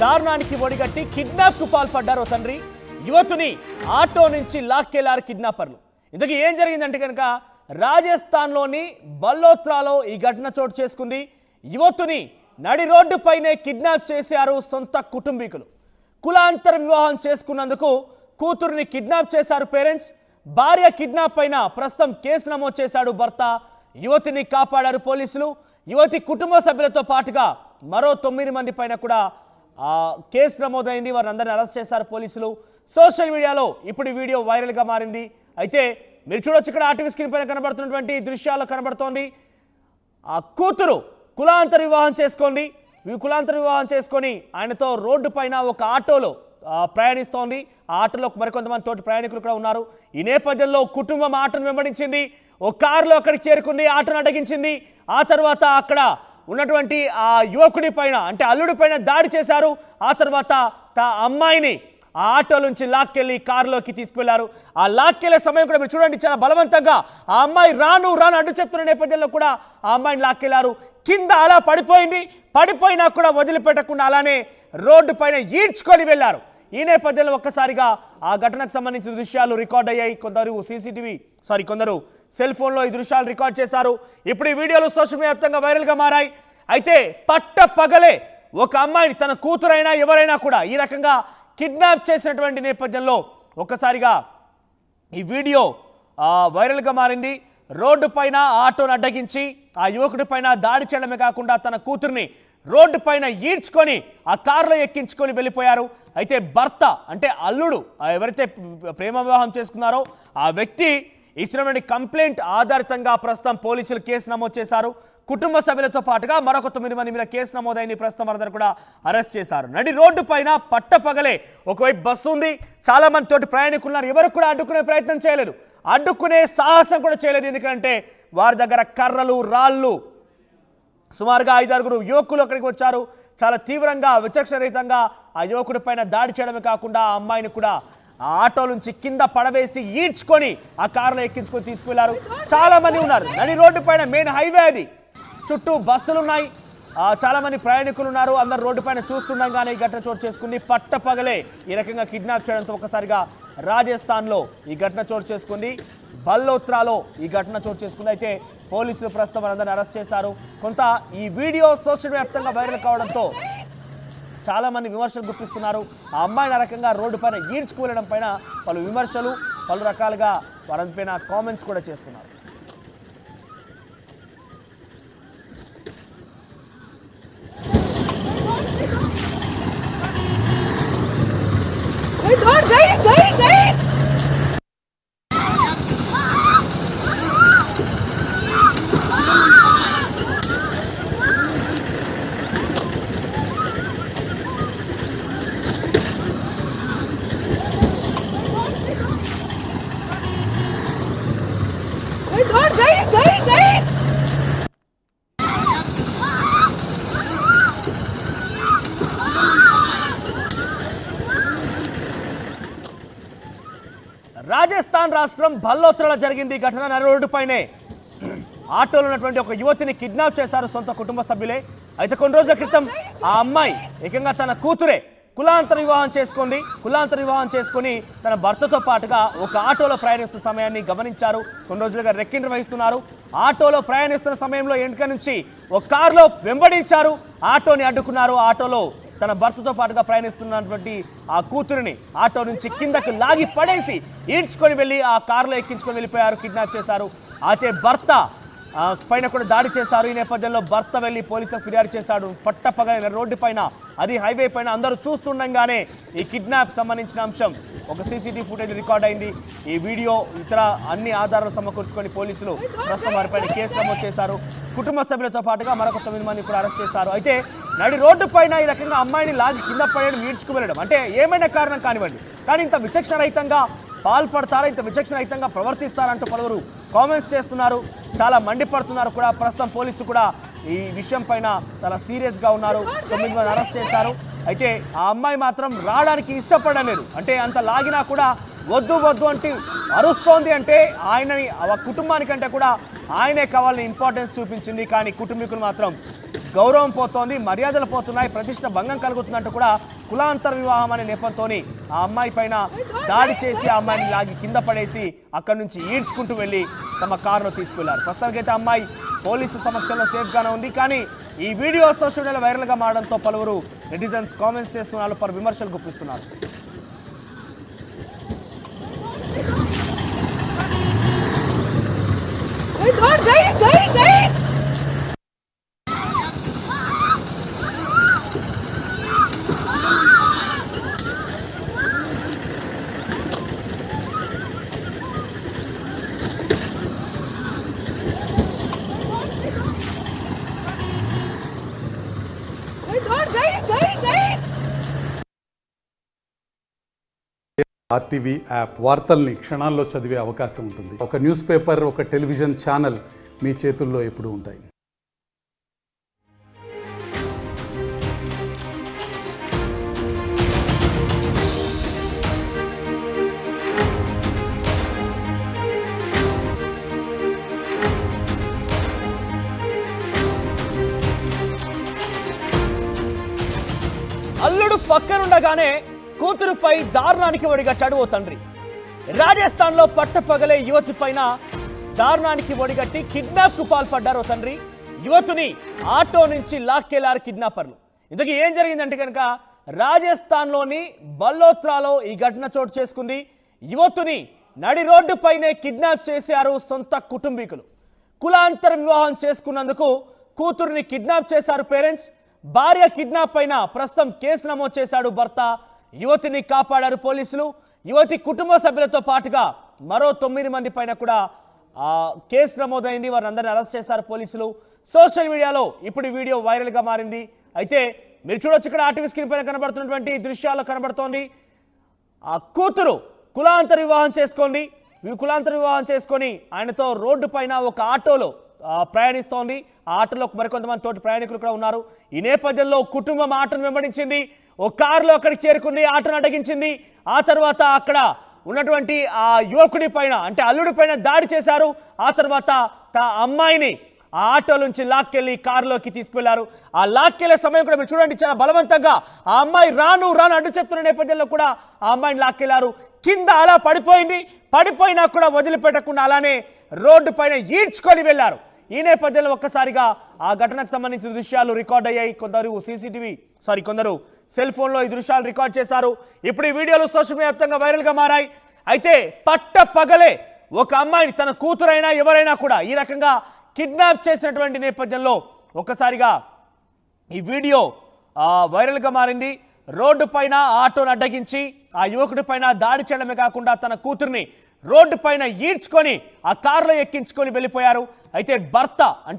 దారుణానికి ఒడిగట్టి కిడ్నాప్ కు పాల్పడ్డారు తండ్రి యువతుని ఆటో నుంచి లాక్కెళ్లారు కిడ్నాపర్లు. ఇంతకీ ఏం జరిగిందంటే కనుక రాజస్థాన్లోని బల్లోత్రాలో ఈ ఘటన చోటు చేసుకుంది. యువతుని నడి రోడ్డుపైనే కిడ్నాప్ చేశారు సొంత కుటుంబీకులు. కులాంతర వివాహం చేసుకున్నందుకు కూతురుని కిడ్నాప్ చేశారు పేరెంట్స్. భార్య కిడ్నాప్ పైన ప్రస్తుతం కేసు నమోదు చేశాడు భర్త. యువతిని కాపాడారు పోలీసులు. యువతి కుటుంబ సభ్యులతో పాటుగా మరో 9 మంది పైన కూడా కేసు నమోదైంది. వారిని అందరినీ అరెస్ట్ చేశారు పోలీసులు. సోషల్ మీడియాలో ఇప్పుడు ఈ వీడియో వైరల్గా మారింది. అయితే మీరు చూడొచ్చు, ఇక్కడ ఆర్టీవీ స్క్రీన్ పైన కనబడుతున్నటువంటి దృశ్యాల్లో కనబడుతోంది ఆ కూతురు కులాంతర వివాహం చేసుకొని ఆయనతో రోడ్డు పైన ఒక ఆటోలో ప్రయాణిస్తోంది. ఆ ఆటోలో మరికొంతమంది తోటి ప్రయాణికులు కూడా ఉన్నారు. ఈ నేపథ్యంలో కుటుంబం ఆటోను వెంబడించింది. ఒక కారులో అక్కడికి చేరుకుంది, ఆటోను అడ్డగించింది. ఆ తర్వాత అక్కడ ఉన్నటువంటి ఆ యువకుడి పైన అంటే అల్లుడి పైన దాడి చేశారు. ఆ తర్వాత అమ్మాయిని ఆ ఆటో నుంచి లాక్కెళ్ళి కారులోకి తీసుకువెళ్లారు. ఆ లాక్కెళ్లే సమయం కూడా మీరు చూడండి, చాలా బలవంతంగా ఆ అమ్మాయి రాను అడ్డు చెప్తున్న నేపథ్యంలో కూడా ఆ అమ్మాయిని లాక్కెళ్లారు. కింద అలా పడిపోయినా కూడా వదిలిపెట్టకుండా అలానే రోడ్డు పైన ఈడ్చుకొని వెళ్లారు. ఈ నేపథ్యంలో ఒక్కసారిగా ఆ ఘటనకు సంబంధించిన దృశ్యాలు రికార్డ్ అయ్యాయి. కొందరు సెల్ ఫోన్లో ఈ దృశ్యాలు రికార్డ్ చేశారు. ఇప్పుడు ఈ వీడియోలు సోషల్ మీడియా వ్యాప్తంగా వైరల్గా మారాయి. అయితే పగలే ఒక అమ్మాయిని, తన కూతురైనా ఎవరైనా కూడా ఈ రకంగా కిడ్నాప్ చేసినటువంటి నేపథ్యంలో ఒక్కసారిగా ఈ వీడియో వైరల్గా మారింది. రోడ్డు పైన ఆటోను అడ్డగించి ఆ యువకుడి పైన దాడి చేయడమే కాకుండా తన కూతుర్ని రోడ్డు పైన ఈడ్చుకొని ఆ కారులో ఎక్కించుకొని వెళ్ళిపోయారు. అయితే భర్త అంటే అల్లుడు ఎవరైతే ప్రేమ వివాహం చేసుకున్నారో ఆ వ్యక్తి ఇచ్చినటువంటి కంప్లైంట్ ఆధారితంగా ప్రస్తుతం పోలీసులు కేసు నమోదు చేశారు. కుటుంబ సభ్యులతో పాటుగా మరొక 9 మంది మీద కేసు నమోదైంది. ప్రస్తుతం వారందరూ కూడా అరెస్ట్ చేశారు. నడి రోడ్డు పైన పగలే ఒకవైపు బస్సు ఉంది, చాలా మంది తోటి ప్రయాణికులున్నారు. ఎవరు కూడా అడ్డుకునే ప్రయత్నం చేయలేదు, అడ్డుకునే సాహసం కూడా చేయలేదు. ఎందుకంటే వారి దగ్గర కర్రలు, రాళ్ళు, సుమారుగా 5-6 యువకులు అక్కడికి వచ్చారు. చాలా తీవ్రంగా విచక్షణరహితంగా ఆ యువకుడి పైన దాడి చేయడమే కాకుండా ఆ అమ్మాయిని కూడా ఆ ఆటో నుంచి కింద పడవేసి ఈడ్చుకొని ఆ కారులో ఎక్కించుకొని తీసుకువెళ్లారు. చాలా మంది ఉన్నారు నడి రోడ్డు పైన, మెయిన్ హైవే అది, చుట్టూ బస్సులు ఉన్నాయి, చాలా మంది ప్రయాణికులు ఉన్నారు. అందరు రోడ్డు పైన చూస్తుండగానే ఈ ఘటన చోటు చేసుకుంది. పగలే ఈ రకంగా కిడ్నాప్ చేయడంతో ఒక్కసారిగా రాజస్థాన్లో ఈ ఘటన చోటు చేసుకుంది. బల్లోత్రాలో ఈ ఘటన చోటు చేసుకుంది. అయితే పోలీసులు ప్రస్తుతం అందరిని అరెస్ట్ చేశారు. కొంత ఈ వీడియో సోషల్ వ్యాప్తంగా వైరల్ కావడంతో చాలా మంది విమర్శలు గుర్తిస్తున్నారు. ఆ అమ్మాయిని రకంగా రోడ్డు పైన ఈడ్చుకువెళ్ళడం పైన పలు విమర్శలు, పలు రకాలుగా వారిపైన కామెంట్స్ కూడా చేస్తున్నారు. రాజస్థాన్ రాష్ట్రం బల్లోత్రాలో జరిగింది ఘటన. నడి రోడ్డు పైనే ఆటోలో ఉన్నటువంటి ఒక యువతిని కిడ్నాప్ చేశారు సొంత కుటుంబ సభ్యులే. అయితే కొన్ని రోజుల క్రితం ఆ అమ్మాయి ఏకంగా తన కూతురే కులాంతర వివాహం చేసుకొని తన భర్తతో పాటుగా ఒక ఆటోలో ప్రయాణిస్తున్న సమయాన్ని గమనించారు. కొన్ని రోజులుగా రెక్కిండ్రు వహిస్తున్నారు. ఆటోలో ప్రయాణిస్తున్న సమయంలో వెనుక నుంచి ఒక కారులో వెంబడించారు, ఆటోని అడ్డుకున్నారు. ఆటోలో తన భర్తతో పాటుగా ప్రయాణిస్తున్నటువంటి ఆ కూతురిని ఆటో నుంచి కిందకు లాగి పడేసి ఈడ్చుకొని వెళ్ళి ఆ కారులో ఎక్కించుకొని వెళ్ళిపోయారు, కిడ్నాప్ చేశారు. అయితే భర్త పైన కూడా దాడి చేశారు. ఈ నేపథ్యంలో భర్త వెళ్ళి పోలీసులకు ఫిర్యాదు చేశాడు. పగలైన రోడ్డు పైన, అది హైవే పైన అందరూ చూస్తుండగానే ఈ కిడ్నాప్ సంబంధించిన అంశం ఒక సీసీటీవీ ఫుటేజ్ రికార్డ్ అయింది. ఈ వీడియో ఇతర అన్ని ఆధారాలు సమకూర్చుకొని పోలీసులు ప్రస్తుతం వారిపైన కేసు నమోదు చేశారు. కుటుంబ సభ్యులతో పాటుగా మరొక 9 మంది కూడా అరెస్ట్ చేశారు. అయితే నడి రోడ్డు పైన ఈ రకంగా అమ్మాయిని లాగి కింద పడేయడం, ఈడ్చుకు వెళ్ళడం అంటే ఏమైనా కారణం కానివ్వండి, కానీ ఇంత విచక్షణరహితంగా పాల్పడతారా, ఇంత విచక్షణరహితంగా ప్రవర్తిస్తారంటూ పలువురు కామెంట్స్ చేస్తున్నారు, చాలా మండిపడుతున్నారు కూడా. ప్రస్తుతం పోలీసులు కూడా ఈ విషయం పైన చాలా సీరియస్గా ఉన్నారు. 9 మంది అరెస్ట్ చేశారు. అయితే ఆ అమ్మాయి మాత్రం రావడానికి ఇష్టపడలేదు. అంటే అంత లాగినా కూడా వద్దు అంటే అరుస్తోంది. అంటే ఆయనని కుటుంబానికంటే కూడా ఆయనే కావాలని ఇంపార్టెన్స్ చూపించింది. కానీ కుటుంబీకులు మాత్రం గౌరవం పోతోంది, మర్యాదలు పోతున్నాయి, ప్రతిష్ట భంగం కలుగుతుందంటూ కూడా కులాంతర వివాహం అనే నెపంతోని ఆ అమ్మాయి పైన దాడి చేసి ఆ అమ్మాయిని లాగి కింద పడేసి అక్కడి నుంచి ఈడ్చుకుంటూ వెళ్ళి తమ కారులో తీసుకెళ్లారు. ప్రస్తుతానికైతే అమ్మాయి పోలీసు సమక్షంలో సేఫ్గానే ఉంది. కానీ ఈ వీడియో సోషల్ మీడియాలో వైరల్గా మారడంతో పలువురు నెటిజన్స్ కామెంట్స్ చేస్తున్నారు, పలు విమర్శలు గుప్పిస్తున్నారు. ఆర్టీవీ యాప్ వార్తల్ని క్షణాల్లో చదివే అవకాశం ఉంటుంది. ఒక న్యూస్ పేపర్, ఒక టెలివిజన్ ఛానల్ మీ చేతుల్లో ఎప్పుడూ ఉంటాయి. అల్లుడు పక్కనుండగానే కూతురుపై దారుణానికి ఒడిగట్టాడు ఓ తండ్రి. రాజస్థాన్లో పట్టపగలే యువతి పైన దారుణానికి ఒడిగట్టి కిడ్నాప్ కు పాల్పడ్డారు ఓ తండ్రి. యువతిని ఆటో నుంచి లాక్కెళ్లారు కిడ్నాపర్లు. ఇంతకీ ఏం జరిగిందంటే కనుక రాజస్థాన్లోని బల్లోత్రాలో ఈ ఘటన చోటు చేసుకుంది. యువతిని నడి రోడ్డుపైనే కిడ్నాప్ చేశారు సొంత కుటుంబీకులు. కులాంతర వివాహం చేసుకున్నందుకు కూతురుని కిడ్నాప్ చేశారు పేరెంట్స్. భార్య కిడ్నాప్ పైన ప్రస్తుతం కేసు నమోదు చేశాడు భర్త. యువతిని కాపాడారు పోలీసులు. యువతి కుటుంబ సభ్యులతో పాటుగా మరో 9 మంది పైన కూడా కేసు నమోదైంది. వారిని అందరినీ అరెస్ట్ చేశారు పోలీసులు. సోషల్ మీడియాలో ఇప్పుడు వీడియో వైరల్గా మారింది. అయితే మీరు చూడొచ్చు, ఇక్కడ ఆర్టీవీ స్క్రీన్ పైన కనబడుతున్నటువంటి దృశ్యాల్లో కనబడుతోంది ఆ కూతురు కులాంతర వివాహం చేసుకొని ఆయనతో రోడ్డు పైన ఒక ఆటోలో ప్రయాణిస్తోంది. ఆ ఆటోలో మరికొంతమంది తోటి ప్రయాణికులు కూడా ఉన్నారు. ఈ నేపథ్యంలో కుటుంబం ఆటోను వెంబడించింది. ఒక కారులో అక్కడికి చేరుకుంది, ఆటోను అడ్డగించింది. ఆ తర్వాత అక్కడ ఉన్నటువంటి ఆ యువకుడి పైన అంటే అల్లుడి పైన దాడి చేశారు. ఆ తర్వాత అమ్మాయిని ఆ ఆటో నుంచి లాక్కెళ్ళి కారులోకి తీసుకువెళ్లారు. ఆ లాక్కెళ్లే సమయం కూడా మీరు చూడండి, చాలా బలవంతంగా ఆ అమ్మాయి రాను అడ్డు చెప్తున్న నేపథ్యంలో కూడా ఆ అమ్మాయిని లాక్కెళ్లారు. కింద అలా పడిపోయినా కూడా వదిలిపెట్టకుండా అలానే రోడ్డు పైన ఈడ్చుకొని వెళ్లారు. ఈ నేపథ్యంలో ఒక్కసారిగా ఆ ఘటనకు సంబంధించిన దృశ్యాలు రికార్డ్ అయ్యాయి. కొందరు సెల్ ఫోన్లో ఈ దృశ్యాలు రికార్డ్ చేశారు. ఇప్పుడు ఈ వీడియోలు సోషల్ మీడియా వ్యాప్తంగా వైరల్గా మారాయి. అయితే పట్ట పగలే ఒక అమ్మాయిని, తన కూతురైనా ఎవరైనా కూడా ఈ రకంగా కిడ్నాప్ చేసినటువంటి నేపథ్యంలో ఒక్కసారిగా ఈ వీడియో వైరల్గా మారింది. రోడ్డు పైన ఆటోను అడ్డగించి ఆ యువకుడి పైన దాడి చేయడమే కాకుండా తన కూతుర్ని రోడ్డు పైన ఈడ్చుకొని ఆ కారులో ఎక్కించుకొని వెళ్ళిపోయారు. అయితే భర్త అంటే